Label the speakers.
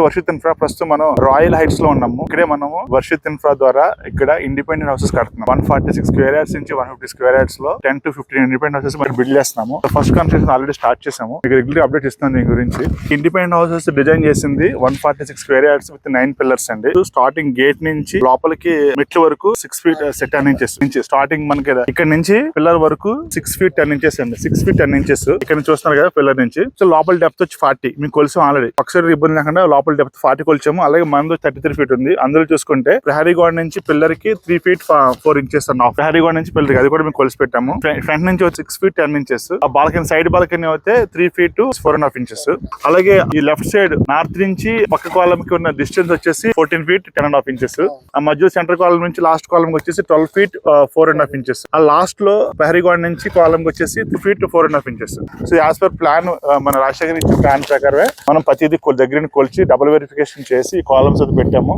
Speaker 1: Varshith infra ప్రస్తుతం మనం royal heights లో ఉన్నాము. ఇక్కడే మనము వర్షిత్ ఇన్ఫ్రా ద్వారా ఇక్కడ ఇండిపెండెంట్ హౌసెస్ కడుతున్నాం. 146 స్క్వేర్ యార్డ్స్ నుంచి 150 స్క్వేర్ యార్డ్స్ లో 10 to 15 ఇండిపెండెంట్ హౌసెస్ మనం బిల్డ్ చేస్తున్నాము. ఫస్ట్ కన్స్ట్రక్షన్ ఆల్రెడీ స్టార్ట్ చేసాము. మీకు రెగ్యులర్ అప్డేట్ ఇస్తాను దీని గురించి. ఇండిపెండెంట్ హౌసెస్ డిజైన్ చేసింది 146 స్క్వేర్ యార్డ్స్ విత్ 9 పిల్లర్స్ అండి. స్టార్టింగ్ గేట్ నుంచి లోపలికి మెట్ల వరకు 6 feet సెట్ 10 inches నుంచి స్టార్టింగ్ మనకి ఇక్కడ నుంచి పిల్లర్ వరకు 6 feet 10 inches అండి. 6 feet 10 inches ఇక్కడ నుంచి చూస్తున్నారు కదా పిల్లర్ నుంచి. సో లోపల డెప్త్ వచ్చి 40 మీకు కొలిసాం ఆల్రెడీ. ఒకసారి ఇబ్బంది లేకుండా లోపల డెప్త్ 40 కొలిచాము. అలాగే మనది 33 feet ఉంది. అందులో చూసుకుంటే ప్రహరీ గోడ నుంచి పిల్లర్ కి 3 feet 4 inches అన్న ప్రహరీ గోడ నుంచి పిల్లర్ అది కూడా మేము కొలిసి పెట్టాము. ఫ్రంట్ నుంచి 6 feet 10 inches. ఆ బాల్కనీ సైడ్ బాల్కనీ అయితే 3 feet 4.5 inches. అలాగే ఈ లెఫ్ట్ సైడ్ నార్త్ నుంచి పక్క కాలం కి ఉన్న డిస్టెన్స్ వచ్చేసి 14 feet 10.5 inches. ఆ మధ్య సెంటర్ కాలం నుంచి లాస్ట్ కాలం వచ్చేసి 12 feet 4.5 inches. ఆ లాస్ట్ లో ప్రహరీ గోడ నుంచి కాలం వచ్చేసి 3 feet 4.5 inches. So as per plan మన రాజశేఖర్ ఇచ్చిన ప్లాన్ ప్రకారమే మనం ప్రతిదీ దగ్గర కొలిచి డబుల్ వెరిఫికేషన్ చేసి కాలమ్స్ అది పెట్టాము.